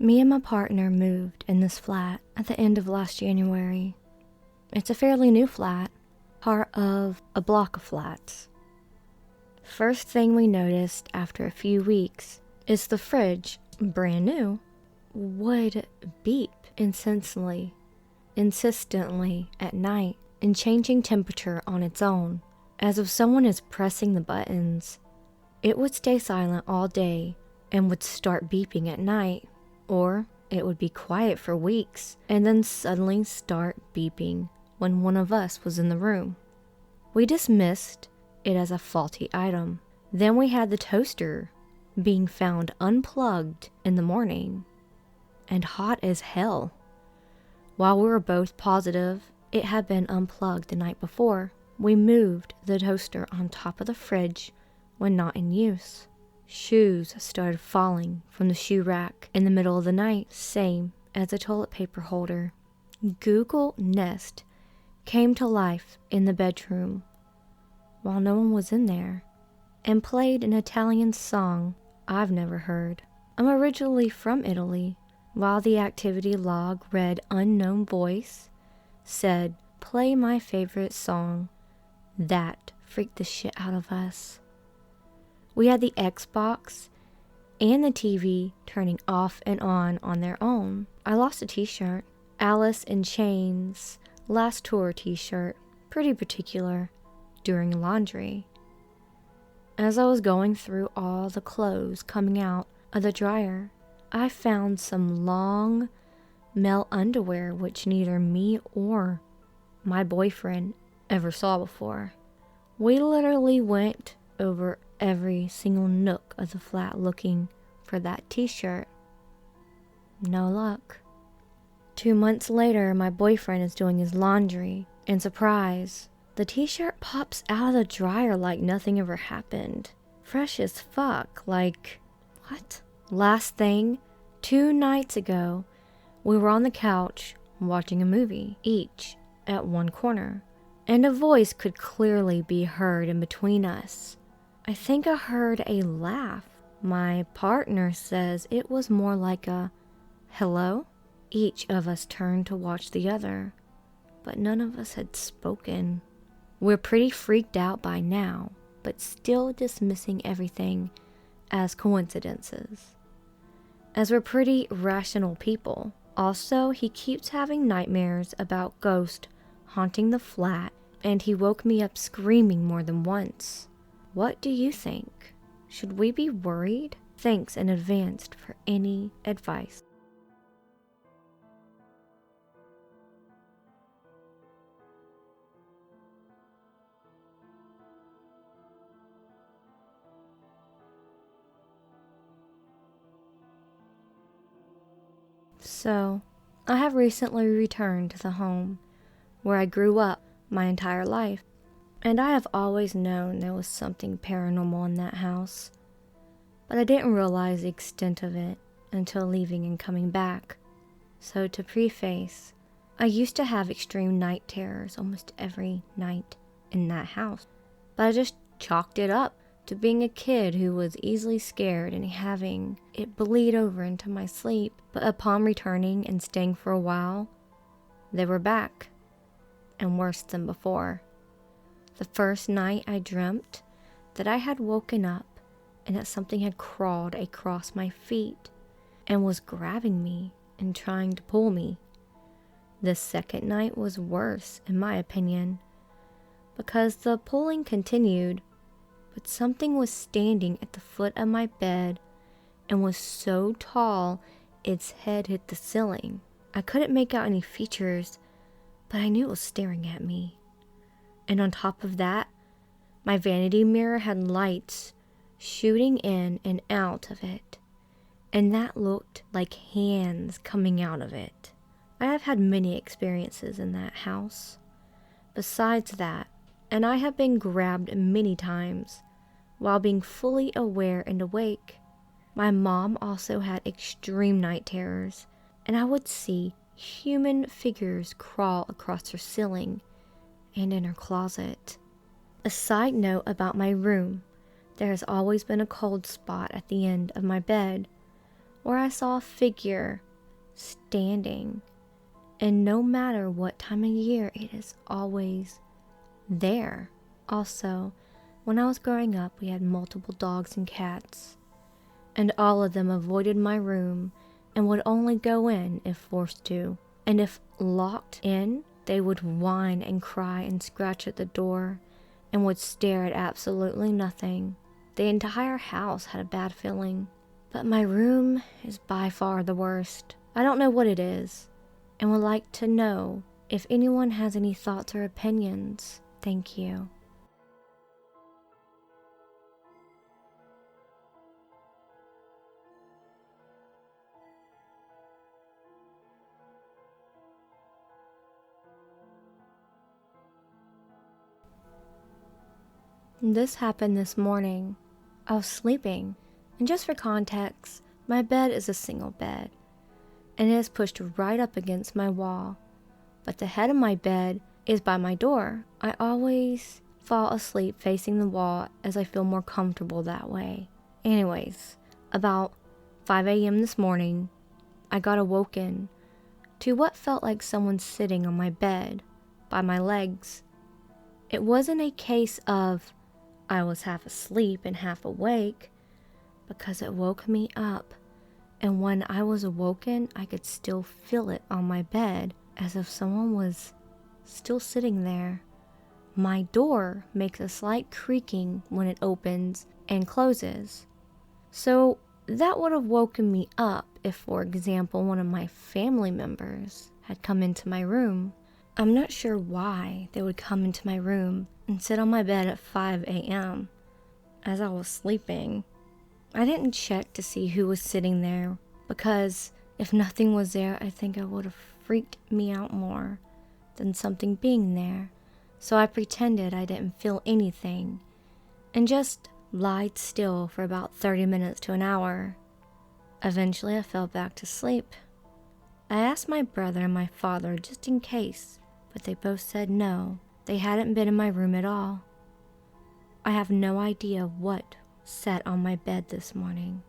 Me and my partner moved in this flat at the end of last January. It's a fairly new flat, part of a block of flats. First thing we noticed after a few weeks is the fridge, brand new, would beep insistently at night and changing temperature on its own, as if someone is pressing the buttons. It would stay silent all day and would start beeping at night, or it would be quiet for weeks and then suddenly start beeping when one of us was in the room. We dismissed it as a faulty item. Then we had the toaster being found unplugged in the morning and hot as hell. While we were both positive it had been unplugged the night before, we moved the toaster on top of the fridge when not in use. Shoes started falling from the shoe rack in the middle of the night, same as the toilet paper holder. Google Nest came to life in the bedroom while no one was in there and played an Italian song I've never heard. I'm originally from Italy. While the activity log read unknown voice, said, play my favorite song. That freaked the shit out of us. We had the Xbox and the TV turning off and on their own. I lost a t-shirt, Alice in Chains Last Tour t-shirt, pretty particular, during laundry. As I was going through all the clothes coming out of the dryer, I found some long male underwear which neither me or my boyfriend ever saw before. We literally went over every single nook of the flat looking for that t-shirt. No luck. 2 months later, my boyfriend is doing his laundry, and surprise, the t-shirt pops out of the dryer like nothing ever happened. Fresh as fuck, like, what? Last thing, 2 nights ago, we were on the couch watching a movie, each at one corner, and a voice could clearly be heard in between us. I think I heard a laugh. My partner says it was more like a hello. Each of us turned to watch the other, but none of us had spoken. We're pretty freaked out by now, but still dismissing everything as coincidences, as we're pretty rational people. Also, he keeps having nightmares about ghosts haunting the flat, and he woke me up screaming more than once. What do you think? Should we be worried? Thanks in advance for any advice. So, I have recently returned to the home where I grew up my entire life, and I have always known there was something paranormal in that house, but I didn't realize the extent of it until leaving and coming back. So to preface, I used to have extreme night terrors almost every night in that house, but I just chalked it up to being a kid who was easily scared and having it bleed over into my sleep. But upon returning and staying for a while, they were back, and worse than before. The first night I dreamt that I had woken up and that something had crawled across my feet and was grabbing me and trying to pull me. The second night was worse, in my opinion, because the pulling continued, but something was standing at the foot of my bed and was so tall its head hit the ceiling. I couldn't make out any features, but I knew it was staring at me. And on top of that, my vanity mirror had lights shooting in and out of it, and that looked like hands coming out of it. I have had many experiences in that house besides that, and I have been grabbed many times while being fully aware and awake. My mom also had extreme night terrors, and I would see human figures crawl across her ceiling and in her closet. A side note about my room, there has always been a cold spot at the end of my bed, where I saw a figure standing, and no matter what time of year, it is always there. Also, when I was growing up, we had multiple dogs and cats, and all of them avoided my room and would only go in if forced to. And if locked in, they would whine and cry and scratch at the door and would stare at absolutely nothing. The entire house had a bad feeling. But my room is by far the worst. I don't know what it is, and would like to know if anyone has any thoughts or opinions. Thank you. This happened this morning. I was sleeping, and just for context, my bed is a single bed, and it is pushed right up against my wall, but the head of my bed is by my door. I always fall asleep facing the wall as I feel more comfortable that way. Anyways, about 5 a.m. this morning, I got awoken to what felt like someone sitting on my bed by my legs. It wasn't a case of I was half asleep and half awake, because it woke me up, and when I was awoken, I could still feel it on my bed, as if someone was still sitting there. My door makes a slight creaking when it opens and closes, so that would have woken me up if, for example, one of my family members had come into my room. I'm not sure why they would come into my room and sit on my bed at 5 a.m. as I was sleeping. I didn't check to see who was sitting there, because if nothing was there, I think it would have freaked me out more than something being there. So I pretended I didn't feel anything and just lied still for about 30 minutes to an hour. Eventually, I fell back to sleep. I asked my brother and my father just in case, but they both said no, they hadn't been in my room at all. I have no idea what sat on my bed this morning.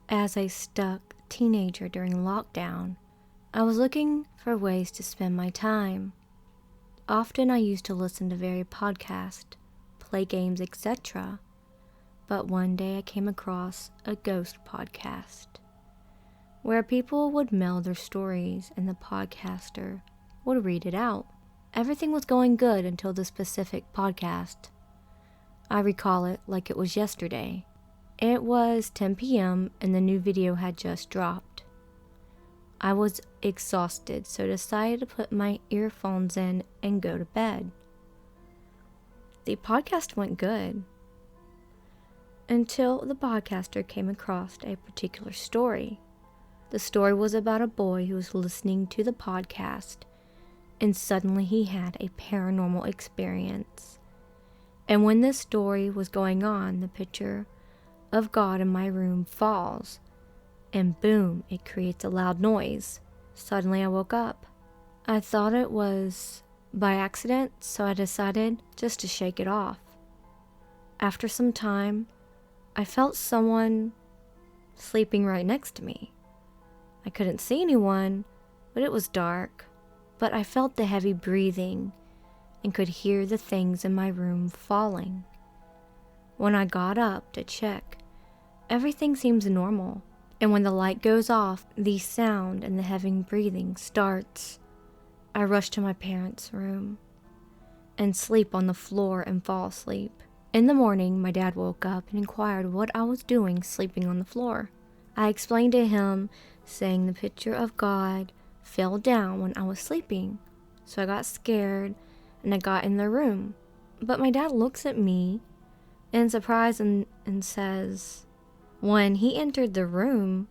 As a stuck teenager during lockdown, I was looking for ways to spend my time. Often I used to listen to various podcasts, play games, etc. But one day I came across a ghost podcast, where people would mail their stories and the podcaster would read it out. Everything was going good until the specific podcast. I recall it like it was yesterday. It was 10 p.m. and the new video had just dropped. I was exhausted, so decided to put my earphones in and go to bed. The podcast went good until the podcaster came across a particular story. The story was about a boy who was listening to the podcast, and suddenly he had a paranormal experience. And when this story was going on, the picture of God in my room falls, and boom, it creates a loud noise. Suddenly I woke up. I thought it was by accident, so I decided just to shake it off. After some time, I felt someone sleeping right next to me. I couldn't see anyone, but it was dark. But I felt the heavy breathing and could hear the things in my room falling. When I got up to check, everything seems normal. And when the light goes off, the sound and the heavy breathing starts. I rush to my parents' room and sleep on the floor and fall asleep. In the morning, my dad woke up and inquired what I was doing sleeping on the floor. I explained to him, saying the picture of God fell down when I was sleeping. So I got scared and I got in the room. But my dad looks at me in surprise and says, when he entered the room,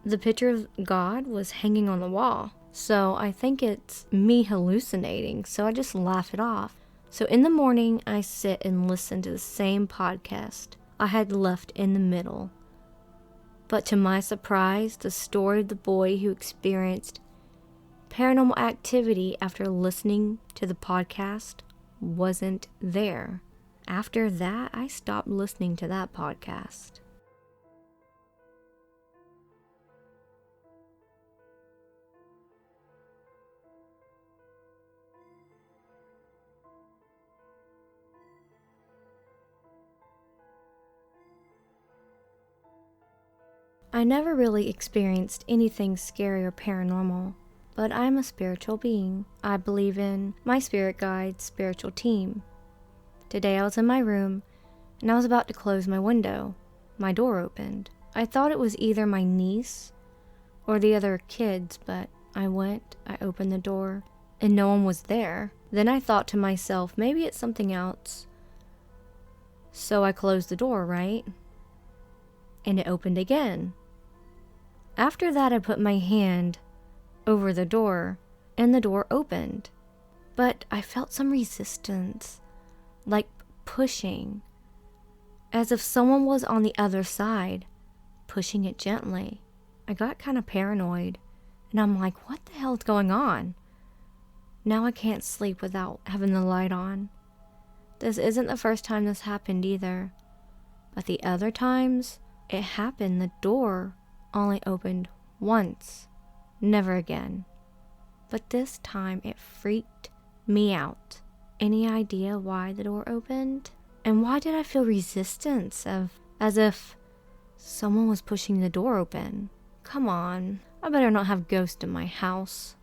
the picture of God was hanging on the wall. So I think it's me hallucinating, so I just laugh it off. So in the morning, I sit and listen to the same podcast I had left in the middle But to my surprise, the story of the boy who experienced paranormal activity after listening to the podcast wasn't there. After that, I stopped listening to that podcast. I never really experienced anything scary or paranormal, but I'm a spiritual being. I believe in my spirit guide's spiritual team. Today I was in my room, and I was about to close my window. My door opened. I thought it was either my niece or the other kids, but I opened the door, and no one was there. Then I thought to myself, maybe it's something else. So I closed the door, right? And it opened again. After that, I put my hand over the door, and the door opened. But I felt some resistance, like pushing, as if someone was on the other side, pushing it gently. I got kind of paranoid, and I'm like, what the hell is going on? Now I can't sleep without having the light on. This isn't the first time this happened either, but the other times it happened, the door only opened once, never again. But this time it freaked me out. Any idea why the door opened? And why did I feel resistance as if someone was pushing the door open? Come on, I better not have ghosts in my house.